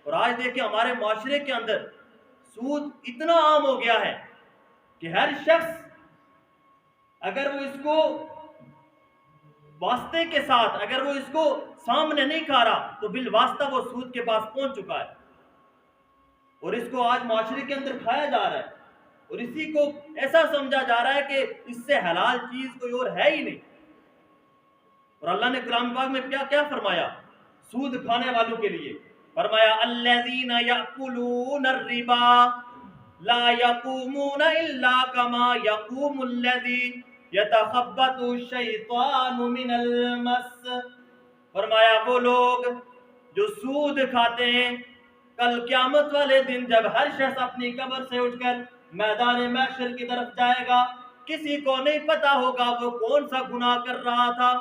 اور آج دیکھیں ہمارے معاشرے کے اندر سود اتنا عام ہو گیا ہے کہ ہر شخص اگر وہ اس کو واسطے کے ساتھ، اگر وہ اس کو سامنے نہیں کھا رہا تو بالواسطہ وہ سود کے پاس پہنچ چکا ہے، اور اس کو آج معاشرے کے اندر کھایا جا رہا ہے، اور اسی کو ایسا سمجھا جا رہا ہے کہ اس سے حلال چیز کوئی اور ہے ہی نہیں۔ اور اللہ نے کلام پاک میں کیا فرمایا سود کھانے والوں کے لیے؟ فرمایا الذین یأکلون الربا لا یقومون الا کما یقوم الذی یتخبط الشیطان من المس۔ فرمایا وہ لوگ جو سود کھاتے ہیں، کل قیامت والے دن جب ہر شخص اپنی قبر سے اٹھ کر میدان محشر کی طرف جائے گا، کسی کو نہیں پتا ہوگا وہ کون سا گناہ کر رہا تھا،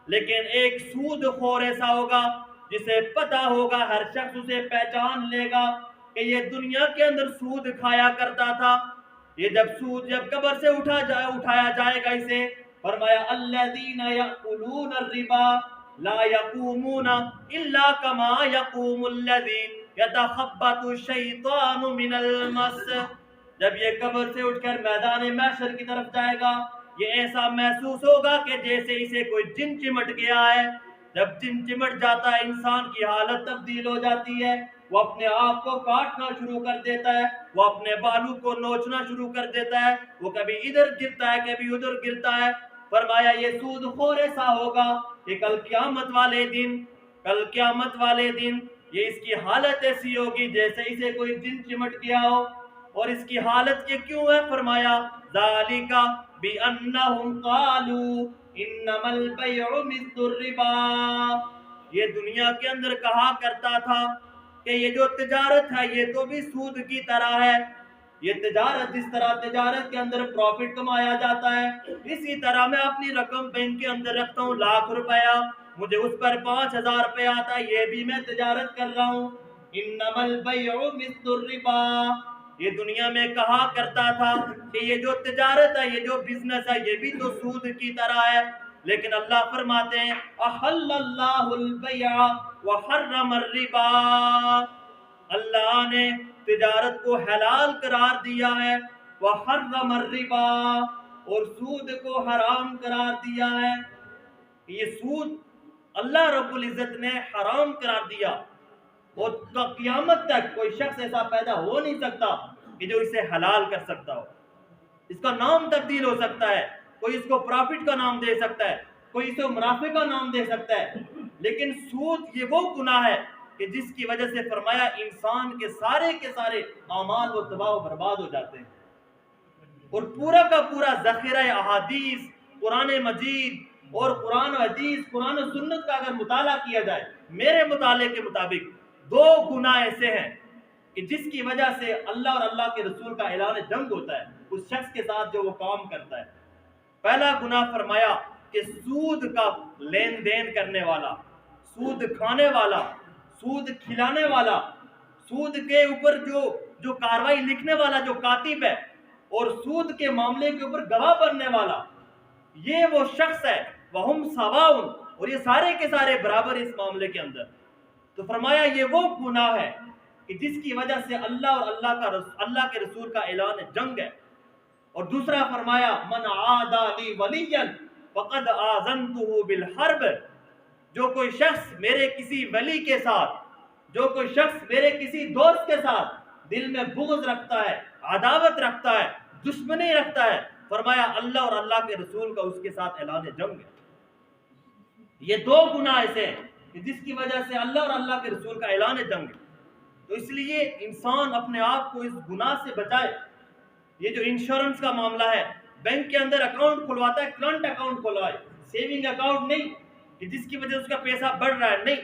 لیکن ایک سود خور ایسا ہوگا جسے پتا ہوگا، ہر شخص اسے پہچان لے گا کہ یہ دنیا کے اندر سود کھایا کرتا تھا۔ یہ جب قبر سے اٹھایا جائے گا اسے، فرمایا الذین یأکلون الربا لا یقومون الا کما یقوم الذی یتخبط الشیطان من المس۔ جب یہ قبر سے اٹھ کر میدان محشر کی طرف جائے گا، یہ ایسا محسوس ہوگا کہ جیسے اسے کوئی جن چمٹ گیا ہے۔ جب جن چمٹ جاتا ہے انسان کی حالت تبدیل ہو جاتی ہے، وہ اپنے آپ کو کاٹنا شروع کر دیتا ہے، وہ اپنے بالوں کو نوچنا شروع کر دیتا ہے، وہ کبھی ادھر گرتا ہے کبھی ادھر گرتا ہے۔ فرمایا یہ سود خور ایسا ہوگا کہ کل قیامت والے دن یہ اس کی حالت ایسی ہوگی جیسے اسے کوئی جن چمٹ گیا ہو۔ اور اس کی حالت یہ کیوں ہے؟ فرمایا ذالک بأنہم قالوا انما البیع مثل الربا۔ یہ دنیا کے اندر کہا کرتا تھا کہ یہ جو تجارت ہے یہ تو بھی سود کی طرح ہے، یہ تجارت جس طرح تجارت کے اندر پروفٹ کمایا جاتا ہے، اسی طرح میں اپنی رقم بینک کے اندر رکھتا ہوں ₹1,00,000، مجھے اس پر 5,000 روپے آتا ہے، یہ بھی میں تجارت کر رہا ہوں۔ انما البیع مثل الربا، یہ دنیا میں کہا کرتا تھا کہ یہ جو تجارت ہے، یہ جو بزنس ہے، یہ بھی تو سود کی طرح ہے، لیکن اللہ فرماتے ہیں احل اللہ البیع وحرم الربا، اللہ نے تجارت کو حلال قرار دیا ہے، وحرم الربا، اور سود کو حرام قرار دیا ہے۔ یہ سود اللہ رب العزت نے حرام قرار دیا، اور قیامت تک کوئی شخص ایسا پیدا ہو نہیں سکتا کہ جو اسے حلال کر سکتا ہو۔ اس کا نام تبدیل ہو سکتا ہے، کوئی اس کو پرافٹ کا نام دے سکتا ہے، کوئی اسے منافع کا نام دے سکتا ہے، لیکن سود یہ وہ گناہ ہے کہ جس کی وجہ سے فرمایا انسان کے سارے اعمال وہ تباہ و برباد ہو جاتے ہیں۔ اور پورا کا پورا ذخیرہ احادیث، قرآن مجید اور قرآن و حدیث، قرآن و سنت کا اگر مطالعہ کیا جائے، میرے مطالعے کے مطابق 2 گناہ ایسے ہیں کہ جس کی وجہ سے اللہ اور اللہ کے رسول کا اعلان جنگ ہوتا ہے اس شخص کے ساتھ جو وہ کام کرتا ہے۔ پہلا گناہ فرمایا کہ سود کا لین دین کرنے والا، سود کھانے والا، سود کھلانے والا، سود کے اوپر جو کاروائی لکھنے والا جو کاتب ہے، اور سود کے معاملے کے اوپر گواہ بننے والا، یہ وہ شخص ہے وَهُمْ سَوَاءٌ، اور یہ سارے کے سارے برابر اس معاملے کے اندر۔ تو فرمایا یہ وہ گناہ ہے کہ جس کی وجہ سے اللہ اور اللہ کے رسول کا اعلان جنگ ہے۔ اور دوسرا فرمایا من عادى لي وليا فقد آذنته بالحرب، جو کوئی شخص میرے کسی ولی کے ساتھ، جو کوئی شخص میرے کسی دوست کے ساتھ دل میں بغض رکھتا ہے، عداوت رکھتا ہے، دشمنی رکھتا ہے، فرمایا اللہ اور اللہ کے رسول کا اس کے ساتھ اعلان جنگ ہے۔ یہ 2 گناہ ایسے ہیں کہ جس کی وجہ سے اللہ اور اللہ کے رسول کا اعلان جنگ ہے۔ تو اس لیے انسان اپنے آپ کو اس گناہ سے بچائے۔ یہ جو انشورنس کا معاملہ ہے، بینک کے اندر اکاؤنٹ کھلواتا ہے، کرنٹ اکاؤنٹ کھلوائے، سیونگ اکاؤنٹ نہیں کہ جس کی وجہ سے اس کا پیسہ بڑھ رہا ہے، نہیں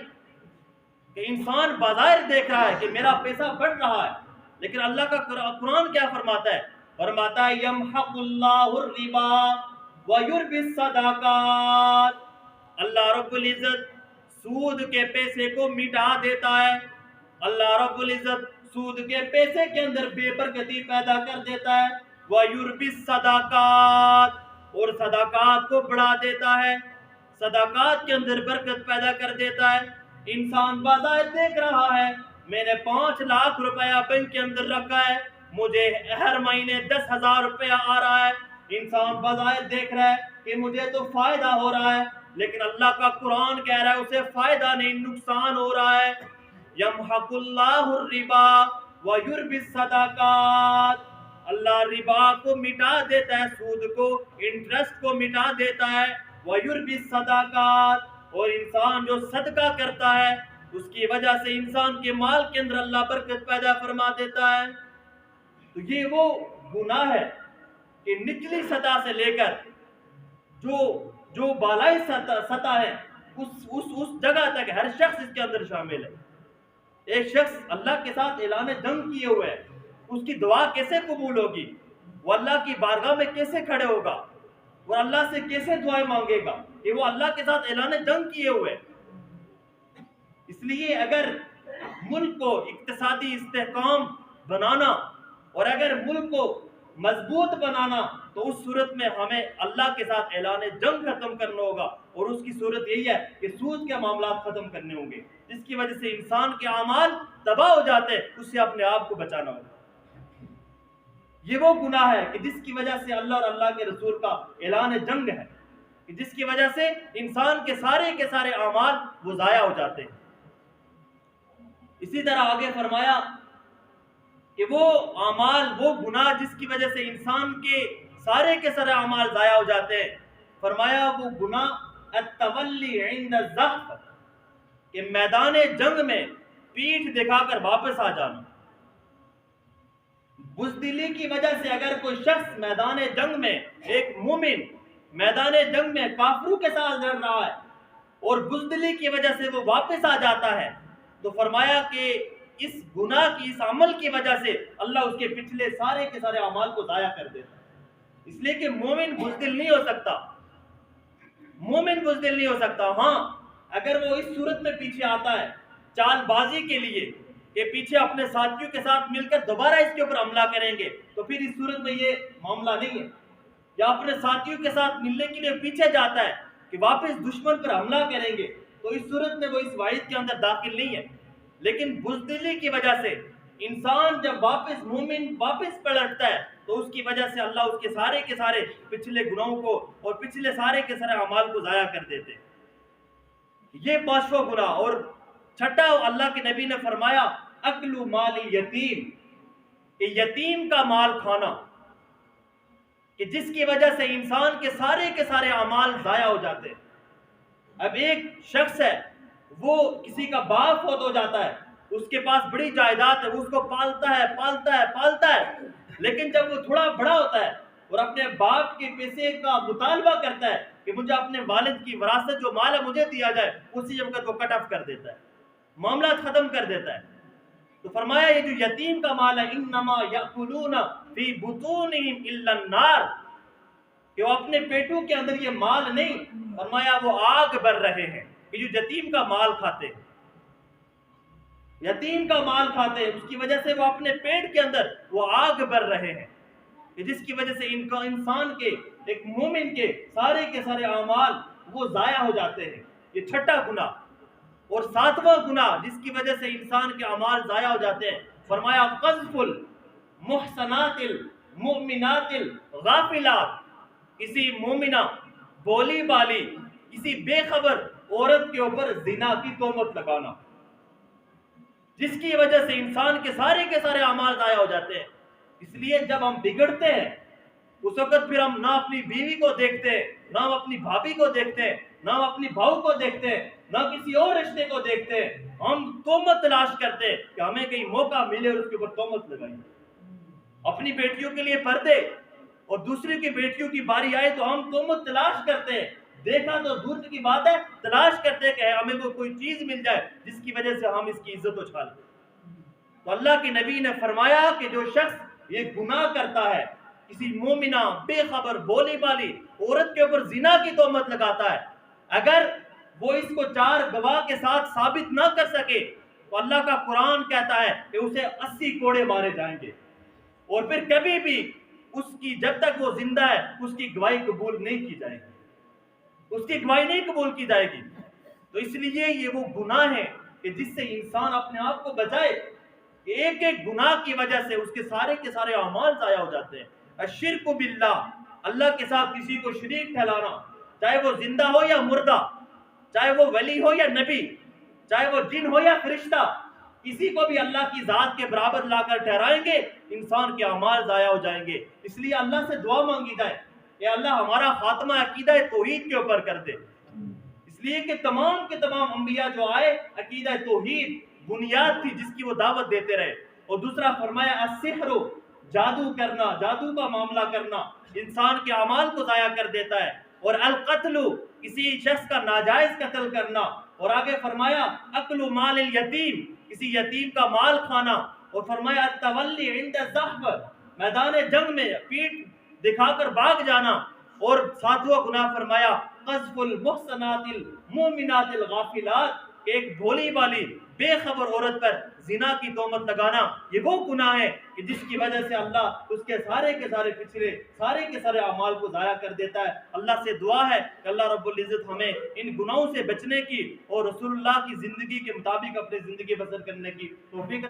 کہ انسان بظاہر دیکھ رہا ہے کہ میرا پیسہ بڑھ رہا ہے، لیکن اللہ کا قرآن کیا فرماتا ہے؟ فرماتا ہے یمحق اللہ الربا ویربی الصدقات، اللہ رب العزت سود کے پیسے کو مٹا دیتا ہے، اللہ رب العزت سود کے پیسے کے اندر بے برکتی پیدا کر دیتا ہے، وَيُرْبِي الصَّدَقَاتِ، اور صدقات کو بڑھا دیتا ہے، صدقات کے اندر برکت پیدا کر دیتا ہے۔ انسان بظاہر دیکھ رہا ہے میں نے 5 لاکھ روپیہ بینک کے اندر رکھا ہے، مجھے ہر مہینے 10,000 روپیہ آ رہا ہے، انسان بظاہر دیکھ رہا ہے کہ مجھے تو فائدہ ہو رہا ہے، لیکن اللہ کا قرآن کہہ رہا ہے اسے فائدہ نہیں، نقصان ہو رہا ہے۔ یمحق اللہ الربا ویربی الصدقات، اللہ ربا کو مٹا دیتا ہے، سود کو، انٹرسٹ کو مٹا دیتا ہے، ویربی الصدقات، اور انسان جو صدقہ کرتا ہے اس کی وجہ سے انسان کے مال کے اندر اللہ برکت پیدا فرما دیتا ہے۔ تو یہ وہ گناہ ہے کہ نچلی سطح سے لے کر جو بالائی سطح ہے اس جگہ تک ہر شخص اس کے اندر شامل ہے۔ ایک شخص اللہ کے ساتھ اعلان جنگ کیے ہوئے ہے، اس کی دعا کیسے قبول ہوگی؟ وہ اللہ کی بارگاہ میں کیسے کھڑے ہوگا؟ وہ اللہ سے کیسے دعائیں مانگے گا کہ وہ اللہ کے ساتھ اعلان جنگ کیے ہوئے؟ اس لیے اگر ملک کو اقتصادی استحکام بنانا اور اگر ملک کو مضبوط بنانا تو اس صورت میں ہمیں اللہ کے ساتھ اعلان جنگ ختم کرنا ہوگا، اور اس کی صورت یہی ہے کہ سود کے معاملات ختم کرنے ہوں گے، جس کی وجہ سے انسان کے اعمال تباہ ہو جاتے ہیں، اس سے اپنے آپ کو بچانا ہوگا۔ یہ وہ گناہ ہے کہ جس کی وجہ سے اللہ اور اللہ کے رسول کا اعلان جنگ ہے، کہ جس کی وجہ سے انسان کے سارے اعمال وہ ضائع ہو جاتے ہیں۔ اسی طرح آگے فرمایا کہ وہ اعمال، وہ گناہ جس کی وجہ سے انسان کے سارے اعمال ضائع ہو جاتے ہیں، فرمایا وہ گناہ التولی عند الزحف، کہ میدان جنگ میں پیٹھ دکھا کر واپس آ جانا۔ بزدلی کی وجہ سے اگر کوئی شخص میدان جنگ میں، ایک مومن میدان جنگ میں کافروں کے ساتھ لڑ رہا ہے اور بزدلی کی وجہ سے وہ واپس آ جاتا ہے، تو فرمایا کہ اس گناہ کی، اس عمل کی وجہ سے اللہ اس کے پچھلے سارے اعمال کو ضائع کر دیتا ہے۔ اس لیے کہ مومن بزدل نہیں ہو سکتا، مومن بزدل نہیں ہو سکتا۔ ہاں اگر وہ اس صورت میں پیچھے آتا ہے چال بازی کے لیے کہ پیچھے اپنے ساتھیوں کے ساتھ مل کر دوبارہ اس کے اوپر حملہ کریں گے، تو پھر اس صورت میں یہ معاملہ نہیں ہے۔ یا اپنے ساتھیوں کے ساتھ ملنے کے لیے پیچھے جاتا ہے کہ واپس دشمن پر حملہ کریں گے، تو اس صورت میں وہ اس وعید کے اندر داخل نہیں ہے۔ لیکن بزدلی کی وجہ سے انسان جب مومن واپس پلٹتا ہے تو اس کی وجہ سے اللہ اس کے سارے پچھلے گناہوں کو اور پچھلے سارے اعمال کو ضائع کر دیتے۔ یہ پانچواں گناہ۔ اور چھٹا اللہ کے نبی نے فرمایا اکل مال یتیم، کہ یتیم کا مال کھانا، کہ جس کی وجہ سے انسان کے سارے اعمال ضائع ہو جاتے ہیں۔ اب ایک شخص ہے، وہ کسی کا باپ فوت ہو جاتا ہے، اس کے پاس بڑی جائیداد ہے، وہ اس کو پالتا ہے، لیکن جب وہ تھوڑا بڑا ہوتا ہے اور اپنے باپ کے پیسے کا مطالبہ کرتا ہے کہ مجھے اپنے والد کی وراثت جو مال ہے مجھے دیا جائے، اسی وقت وہ کٹ آف کر دیتا ہے، معاملات ختم کر دیتا ہے۔ تو فرمایا یہ جو یتیم کا مال ہے انما یاکلون فی بطونہم الا النار، کہ وہ اپنے پیٹوں کے اندر یہ مال نہیں، فرمایا وہ آگ بر رہے ہیں، کہ جو یتیم کا مال کھاتے ہیں، یتیم کا مال کھاتے ہیں، اس کی وجہ سے وہ اپنے پیٹ کے اندر وہ آگ بر رہے ہیں، کہ جس کی وجہ سے انسان کے، ایک مومن کے سارے اعمال وہ ضائع ہو جاتے ہیں۔ یہ چھٹا گناہ۔ اور ساتواں گناہ جس کی وجہ سے انسان کے اعمال ضائع ہو جاتے ہیں، فرمایا قذف المحصنات المؤمنات الغافلات، کسی مومنہ بولی بالی، کسی بے خبر عورت کے اوپر زنا کی تہمت لگانا، جس کی وجہ سے انسان کے سارے اعمال ضائع ہو جاتے ہیں۔ اس لیے جب ہم بگڑتے ہیں اس وقت پھر ہم نہ اپنی بیوی کو دیکھتے ہیں، نہ ہم اپنی بھابھی کو دیکھتے ہیں، نہ ہم اپنی بہو کو دیکھتے ہیں، نہ کسی اور رشتے کو دیکھتے ہیں، ہم تہمت تلاش کرتے ہیں کہ ہمیں کہیں موقع ملے اور اس کے اوپر تہمت لگائیں۔ اپنی بیٹیوں کے لیے پردے اور دوسرے کی بیٹیوں کی باری آئے تو ہم تہمت تلاش کرتے ہیں، دیکھا تو دور کی بات ہے، تلاش کرتے ہیں کہ ہمیں کوئی چیز مل جائے جس کی وجہ سے ہم اس کی عزت اچھال لیں۔ تو اللہ کے نبی نے فرمایا کہ جو شخص یہ گناہ کرتا ہے، کسی مومنہ بے خبر بولی بالی عورت کے اوپر زنا کی تہمت لگاتا ہے، اگر وہ اس کو 4 گواہ کے ساتھ ثابت نہ کر سکے تو اللہ کا قرآن کہتا ہے کہ اسے 80 کوڑے مارے جائیں گے، اور پھر کبھی بھی اس کی، جب تک وہ زندہ ہے، اس کی گواہی قبول نہیں کی جائے گی، اس کی گواہی نہیں قبول کی جائے گی۔ تو اس لیے یہ وہ گناہ ہیں کہ جس سے انسان اپنے آپ کو بچائے. ایک ایک گناہ کی وجہ سے اس کے سارے اعمال ضائع ہو جاتے ہیں. الشرک باللہ، اللہ کے ساتھ کسی کو شریک ٹھہرانا، چاہے وہ زندہ ہو یا مردہ، چاہے وہ ولی ہو یا نبی، چاہے وہ جن ہو یا فرشتہ، کسی کو بھی اللہ کی ذات کے برابر لا کر ٹھہرائیں گے انسان کے اعمال ضائع ہو جائیں گے. اس لیے اللہ سے دعا مانگی جائے کہ اللہ ہمارا خاتمہ عقیدہ توحید کے اوپر کر دے. اس لیے کہ تمام کے تمام انبیاء جو آئے عقیدہ توحید بنیاد تھی جس کی وہ دعوت دیتے رہے. اور دوسرا فرمایا السحر، جادو کرنا، جادو کا معاملہ کرنا انسان کے اعمال کو ضائع کر دیتا ہے. اور القتل، کسی شخص کا ناجائز قتل کرنا. اور آگے فرمایا اکل مال الیتیم، کسی یتیم کا مال کھانا. اور فرمایا التولی عند الزحف، میدان جنگ میں پیٹھ دکھا کر بھاگ جانا. اور ساتواں گناہ فرمایا قذف المحصنات المؤمنات الغافلات، ایک بھولی بالی بے خبر عورت پر زنا کی تہمت لگانا. یہ وہ گناہ ہے کہ جس کی وجہ سے اللہ اس کے سارے پچھلے سارے اعمال کو ضائع کر دیتا ہے. اللہ سے دعا ہے کہ اللہ رب العزت ہمیں ان گناہوں سے بچنے کی اور رسول اللہ کی زندگی کے مطابق اپنی زندگی بسر کرنے کی توفیق